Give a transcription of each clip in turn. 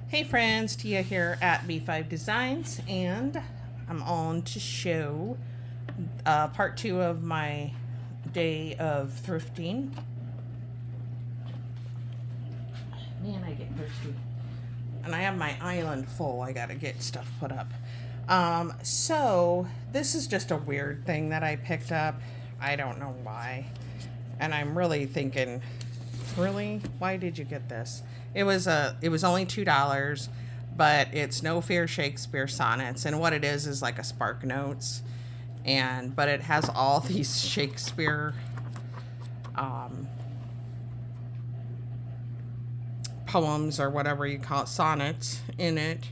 Hey friends, Tia here at B5 Designs, and I'm on to show part two of my day of thrifting. Man, I get thirsty. And I have my island full. I gotta get stuff put up. So this is just a weird thing that I picked up. I don't know why. And I'm really thinking, really? Why did you get this? It was only $2, but it's No Fear Shakespeare sonnets, and what it is like a Spark Notes, but it has all these Shakespeare poems or whatever you call it, sonnets in it,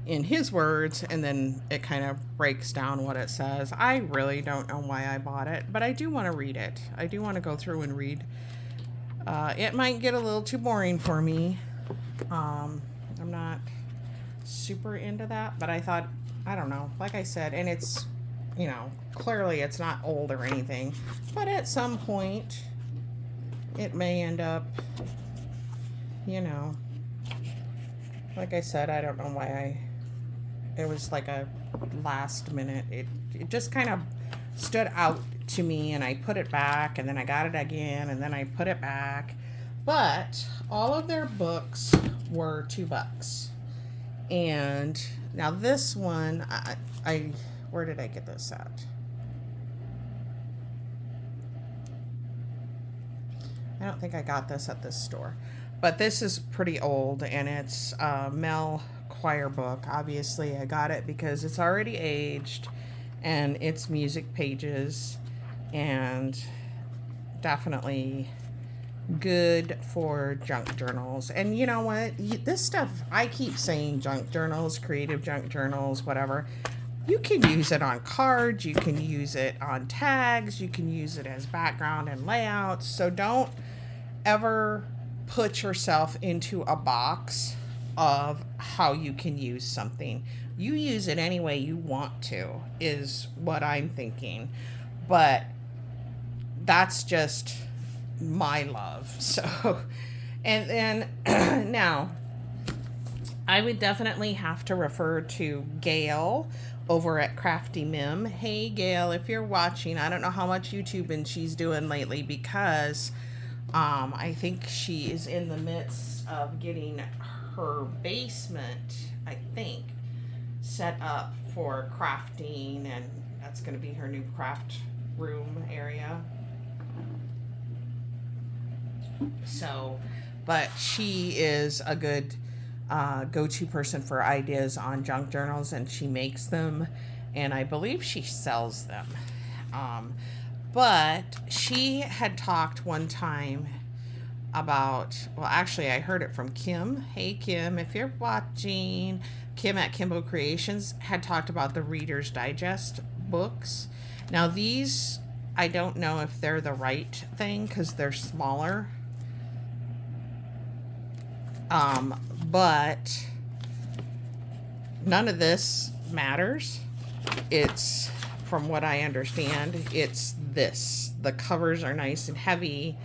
in his words, and then it kind of breaks down what it says. I really don't know why I bought it, but I do want to read it. I do want to go through and read. It might get a little too boring for me. I'm not super into that, but I thought, I don't know, like I said, and it's, clearly it's not old or anything, but at some point it may end up, like I said, I don't know why it was like a last minute, it just kind of stood out to me, and I put it back, and then I got it again, and then I put it back. But all of their books were $2. And now this one, I where did I get this at? I don't think I got this at this store. But this is pretty old, and it's a Mel choir book. Obviously, I got it because it's already aged, and it's music pages, and definitely good for junk journals. And you know what? This stuff, I keep saying junk journals, creative junk journals, whatever. You can use it on cards, you can use it on tags, you can use it as background and layouts. So don't ever put yourself into a box of how you can use something. You use it any way you want to, is what I'm thinking. But that's just my love. So, and then now I would definitely have to refer to Gail over at Crafty Mim. Hey Gail, if you're watching, I don't know how much YouTubing she's doing lately, because I think she is in the midst of getting her basement, I think, set up for crafting, and that's going to be her new craft room area. So, but she is a good go-to person for ideas on junk journals, and she makes them, and I believe she sells them. But she had talked one time about, well, actually, I heard it from Kim. Hey, Kim, if you're watching, Kim at Kimbo Creations had talked about the Reader's Digest books. Now, these, I don't know if they're the right thing because they're smaller. But none of this matters. It's, from what I understand, it's this. The covers are nice and heavy.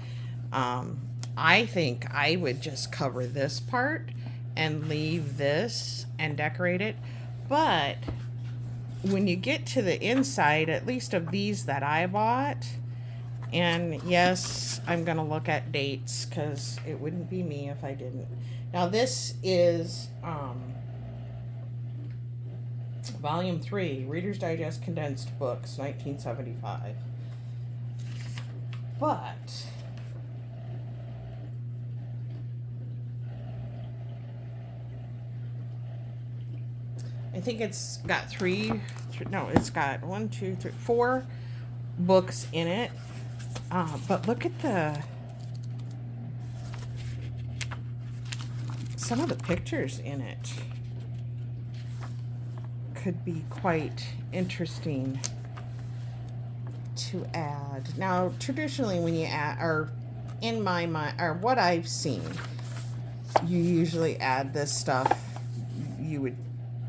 I think I would just cover this part and leave this and decorate it. But when you get to the inside, at least of these that I bought, and yes, I'm going to look at dates because it wouldn't be me if I didn't. Now this is Volume 3, Reader's Digest Condensed Books, 1975. But I think it's got it's got 1, 2, 3, 4 books in it. But look at some of the pictures in it. Could be quite interesting to add. Now, traditionally, when you add, or in my mind, or what I've seen, you usually add this stuff. You would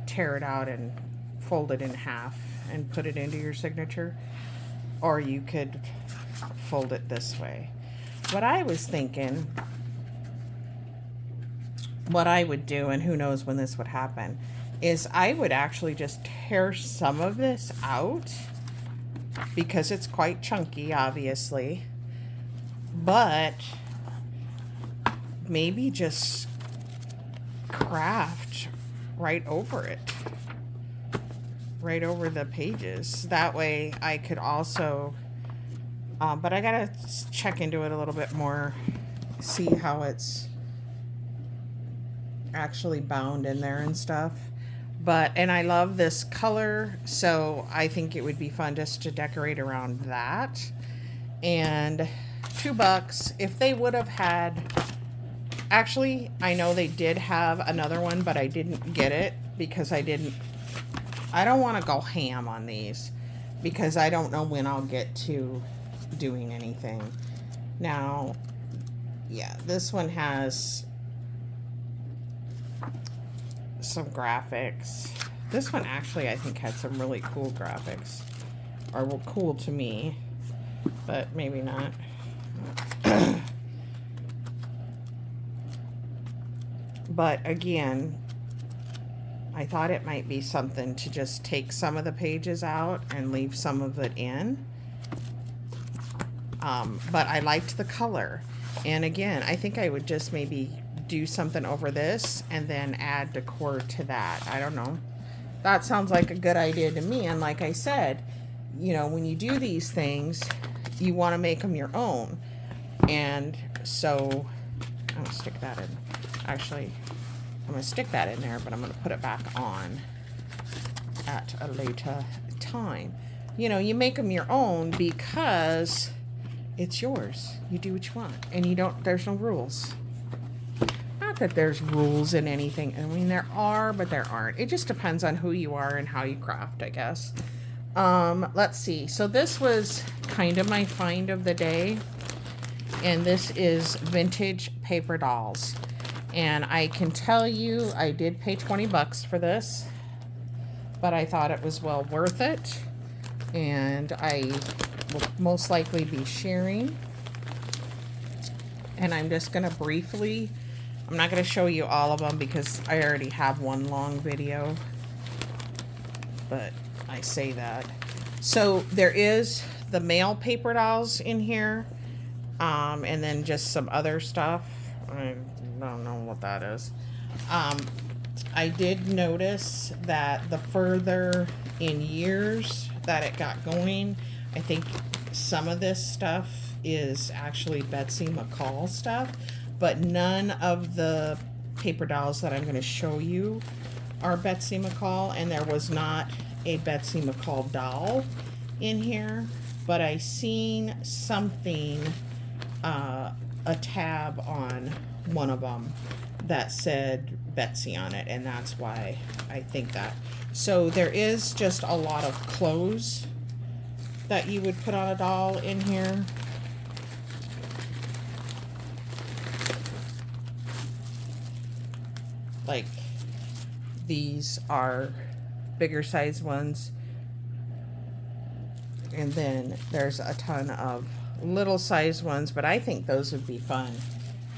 tear it out and fold it in half and put it into your signature, or you could fold it this way. What I was thinking what I would do, and who knows when this would happen, is I would actually just tear some of this out because it's quite chunky, obviously, but maybe just craft right over it, right over the pages. That way I could also, but I gotta check into it a little bit more, see how it's actually bound in there and stuff. But, and I love this color, so I think it would be fun just to decorate around that. And $2. If they would have had, actually, I know they did have another one, but I didn't get it because I don't want to go ham on these because I don't know when I'll get to doing anything. Now, yeah, this one has some graphics. This one actually I think had some really cool graphics, or were cool to me, but maybe not. But again, I thought it might be something to just take some of the pages out and leave some of it in. But I liked the color, and again, I think I would just maybe do something over this and then add decor to that. I don't know. That sounds like a good idea to me. And like I said, you know, when you do these things, you want to make them your own. And so I'm gonna stick that in. Actually, I'm gonna stick that in there, but I'm gonna put it back on at a later time. You know, you make them your own because it's yours. You do what you want, and you don't, there's no rules. Not that there's rules in anything. I mean, there are, but there aren't. It just depends on who you are and how you craft, I guess. Let's see. So this was kind of my find of the day. And this is vintage paper dolls. And I can tell you, I did pay $20 for this, but I thought it was well worth it. And I will most likely be sharing. And I'm just going to briefly, I'm not going to show you all of them because I already have one long video, but I say that. So there is the male paper dolls in here, and then just some other stuff. I don't know what that is. I did notice that the further in years that it got going, I think some of this stuff is actually Betsy McCall stuff, but none of the paper dolls that I'm going to show you are Betsy McCall, and there was not a Betsy McCall doll in here, but I seen something, a tab on one of them that said Betsy on it, and that's why I think that. So there is just a lot of clothes that you would put on a doll in here. Like, these are bigger size ones, and then there's a ton of little size ones, but I think those would be fun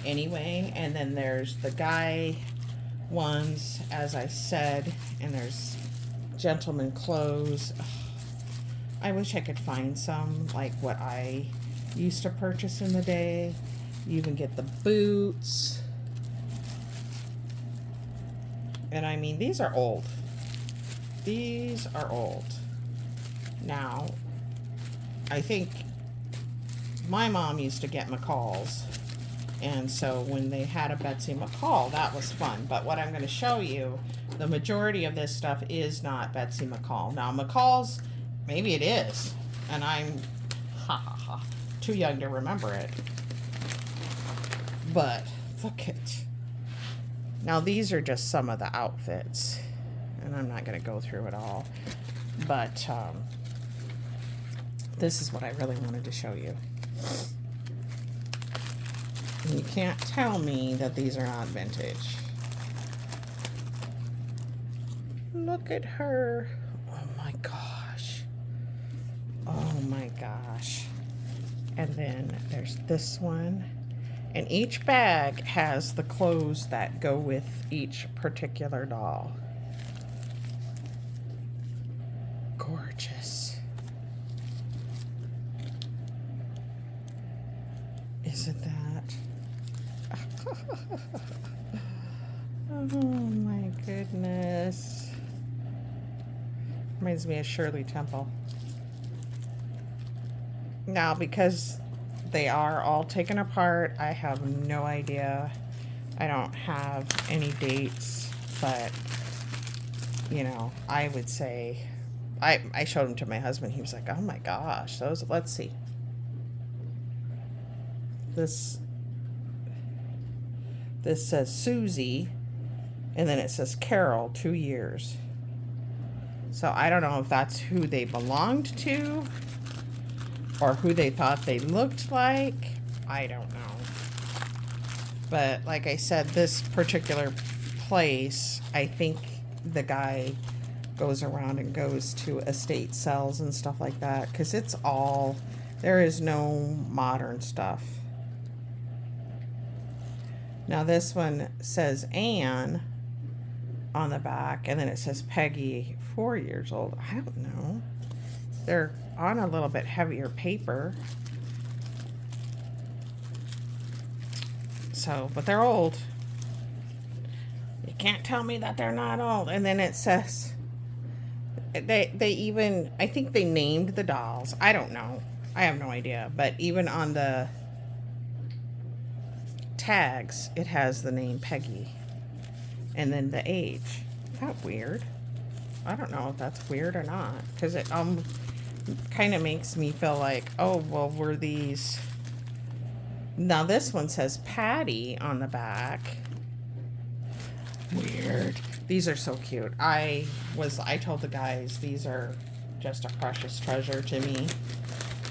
anyway. And then there's the guy ones, as I said, and there's gentleman clothes. I wish I could find some like what I used to purchase in the day. You even get the boots. And I mean, these are old. These are old. Now, I think my mom used to get McCalls. And so when they had a Betsy McCall, that was fun. But what I'm going to show you, the majority of this stuff is not Betsy McCall. Now, McCall's, maybe it is. And I'm, too young to remember it. But, look at. Now, these are just some of the outfits. And I'm not going to go through it all. But, this is what I really wanted to show you. And you can't tell me that these are not vintage. Look at her. Oh my gosh. Oh my gosh. And then there's this one. And each bag has the clothes that go with each particular doll. Gorgeous. Isn't that? Oh my goodness. Reminds me of Shirley Temple. Now, because they are all taken apart, I have no idea. I don't have any dates, but, you know, I would say, I showed them to my husband. He was like, oh my gosh, those, let's see. This says Susie, and then it says Carol, 2 years. So I don't know if that's who they belonged to or who they thought they looked like. I don't know. But like I said, this particular place, I think the guy goes around and goes to estate sales and stuff like that, because it's all, there is no modern stuff. Now this one says Anne on the back, and then it says Peggy, 4 years old. I don't know. They're on a little bit heavier paper. So, but they're old. You can't tell me that they're not old. And then it says, they even, I think they named the dolls. I don't know. I have no idea. But even on the tags, it has the name Peggy. And then the age. Is that weird? I don't know if that's weird or not. Because it kind of makes me feel like, oh, well, were these... Now this one says Patty on the back. Weird. These are so cute. I told the guys these are just a precious treasure to me.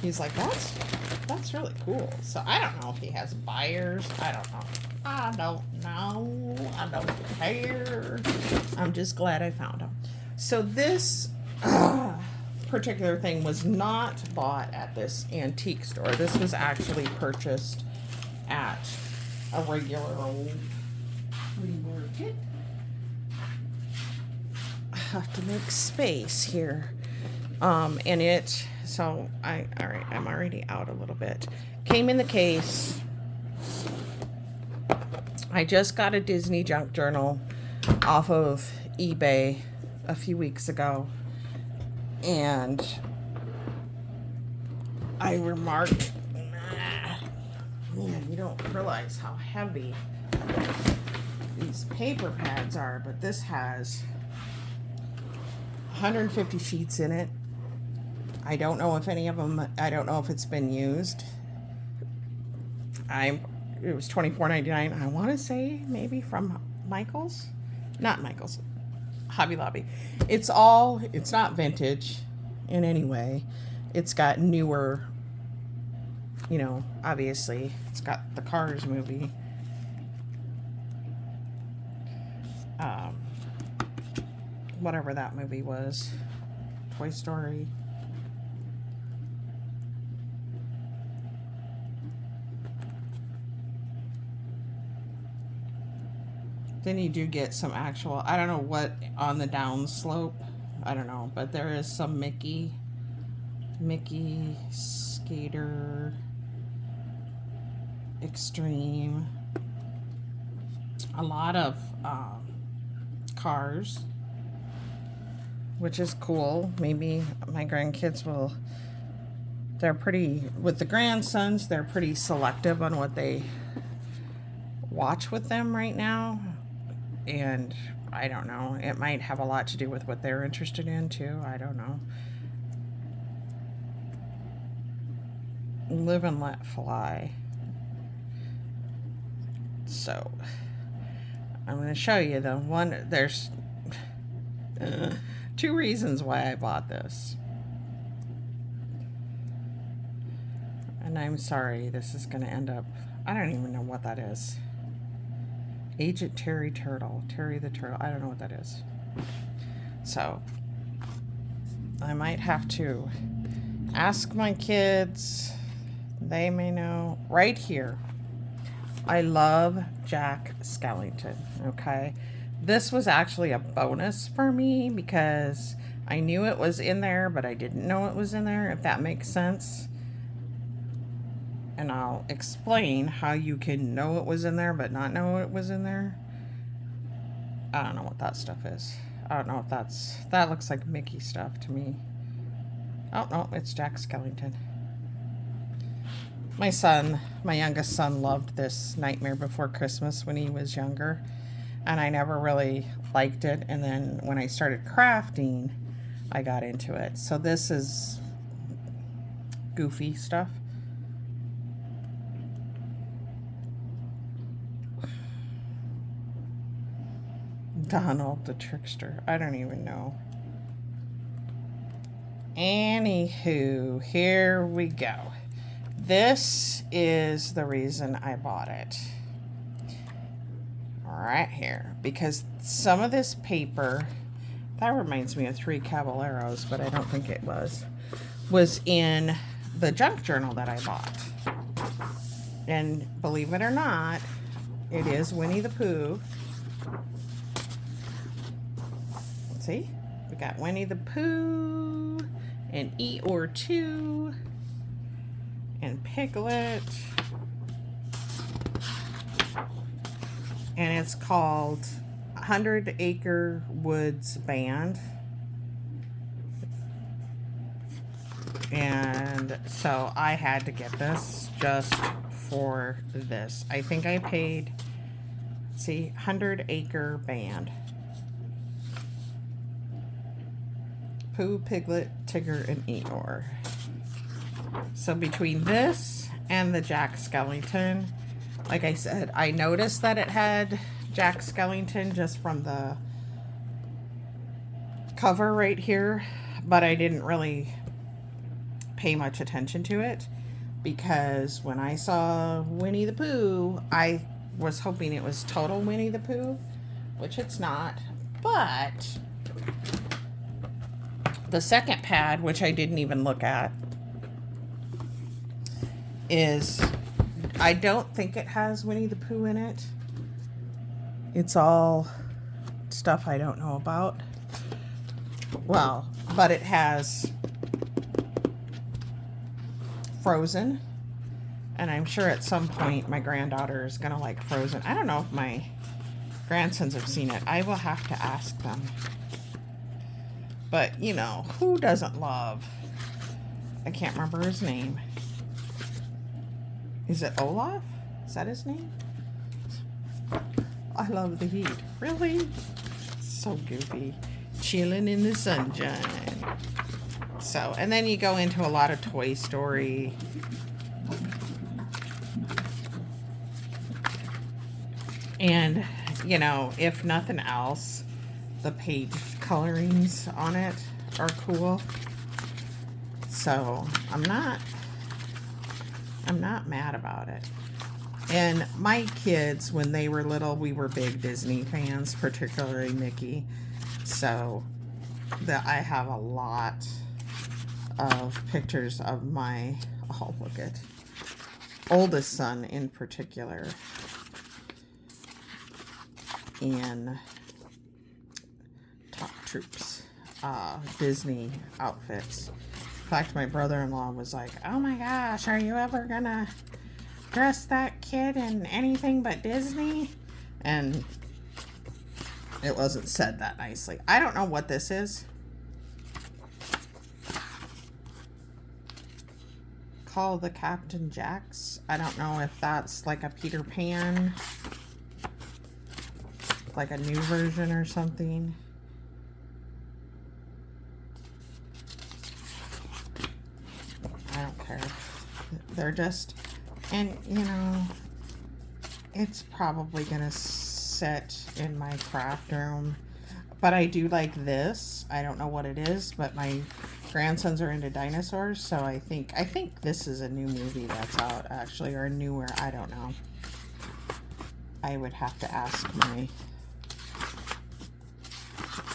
He's like, that's really cool. So I don't know if he has buyers. I don't know. I don't know. I don't care. I'm just glad I found them. So this particular thing was not bought at this antique store. This was actually purchased at a regular old flea market. I have to make space here. And it, so all right, I'm already out a little bit. Came in the case. I just got a Disney junk journal off of eBay a few weeks ago. And I remarked, man, you don't realize how heavy these paper pads are, but this has 150 sheets in it. I don't know if any of them, I don't know if it's been used. It was $24.99. I want to say maybe from Michael's, not Michael's, Hobby Lobby. It's not vintage in any way. It's got newer, you know, obviously it's got the Cars movie. Whatever that movie was, Toy Story. Then you do get some actual, I don't know what on the down slope, I don't know, but there is some Mickey Skater Extreme, a lot of Cars, which is cool. Maybe my grandkids will, they're pretty, with the grandsons, they're pretty selective on what they watch with them right now. And I don't know, it might have a lot to do with what they're interested in too. I don't know. Live and let fly. So I'm going to show you the one. There's 2 reasons why I bought this. And I'm sorry, this is going to end up, I don't even know what that is. Agent Terry the Turtle. I don't know what that is. So I might have to ask my kids. They may know. Right here. I love Jack Skellington, okay? This was actually a bonus for me because I knew it was in there, but I didn't know it was in there, if that makes sense. And I'll explain how you can know it was in there, but not know it was in there. I don't know what that stuff is. I don't know if that looks like Mickey stuff to me. Oh, no, it's Jack Skellington. My youngest son, loved this Nightmare Before Christmas when he was younger. And I never really liked it. And then when I started crafting, I got into it. So this is goofy stuff. Donald the Trickster. I don't even know. Anywho, here we go. This is the reason I bought it. Right here. Because some of this paper, that reminds me of Three Caballeros, but I don't think it was in the junk journal that I bought. And believe it or not, it is Winnie the Pooh. See? We got Winnie the Pooh and Eeyore 2 and Piglet. And it's called 100 Acre Woods Band. And so I had to get this just for this. I think I paid, see, 100 Acre Band. Pooh, Piglet, Tigger, and Eeyore. So between this and the Jack Skellington, like I said, I noticed that it had Jack Skellington just from the cover right here, but I didn't really pay much attention to it because when I saw Winnie the Pooh, I was hoping it was total Winnie the Pooh, which it's not. But the second pad, which I didn't even look at, is, I don't think it has Winnie the Pooh in it. It's all stuff I don't know about. Well, but it has Frozen. And I'm sure at some point my granddaughter is going to like Frozen. I don't know if my grandsons have seen it. I will have to ask them. But, you know, who doesn't love? I can't remember his name. Is it Olaf? Is that his name? I love the heat. Really? So goofy. Chilling in the sunshine. So, and then you go into a lot of Toy Story. And, you know, if nothing else, the page colorings on it are cool. So, I'm not mad about it. And my kids, when they were little, we were big Disney fans, particularly Mickey. So I have a lot of pictures of my, oh, look at, oldest son in particular in Top Troops Disney outfits. In fact, my brother-in-law was like, oh my gosh, are you ever gonna dress that kid in anything but Disney? And it wasn't said that nicely. I don't know what this is. Call the Captain Jacks. I don't know if that's like a Peter Pan, like a new version or something. I don't care. They're just, and you know, it's probably gonna sit in my craft room. But I do like this. I don't know what it is, but my grandsons are into dinosaurs, so I think this is a new movie that's out, actually, or newer. I don't know. I would have to ask my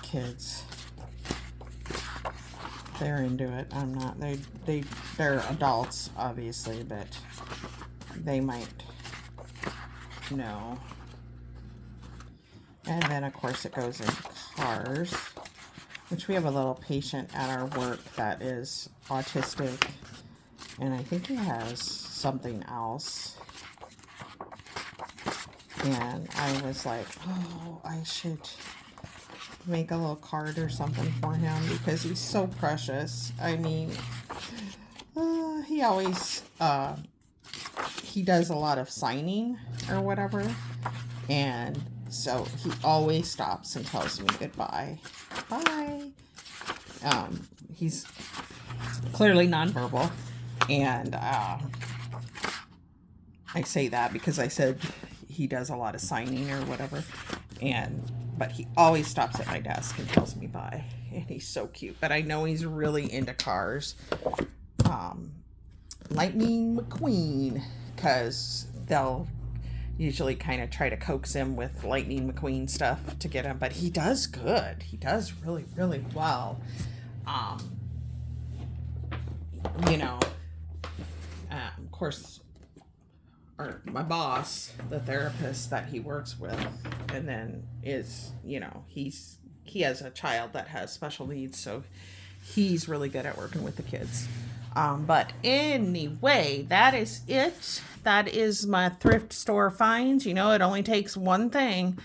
kids. They're into it. I'm not. They're adults, obviously, but they might No. And then, of course, it goes into cars, which we have a little patient at our work that is autistic. And I think he has something else. And I was like, oh, I should make a little card or something for him because he's so precious. I mean, he always, he does a lot of signing or whatever. And so he always stops and tells me goodbye. Bye. He's clearly nonverbal. And I say that because I said he does a lot of signing or whatever. But he always stops at my desk and tells me bye. And he's so cute. But I know he's really into cars. Lightning McQueen. Because they'll usually kind of try to coax him with Lightning McQueen stuff to get him. But he does good. He does really, really well. You know, of course, my boss, the therapist that he works with, and then is, you know, he has a child that has special needs, so he's really good at working with the kids. But anyway, that is it. That is my thrift store finds. You know, it only takes one thing,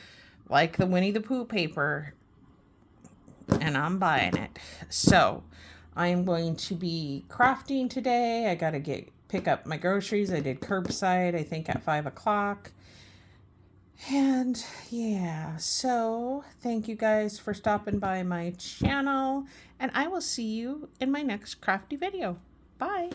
like the Winnie the Pooh paper, and I'm buying it. So I'm going to be crafting today. I got to pick up my groceries. I did curbside, I think, at 5 o'clock. And yeah, so thank you guys for stopping by my channel, and I will see you in my next crafty video. Bye.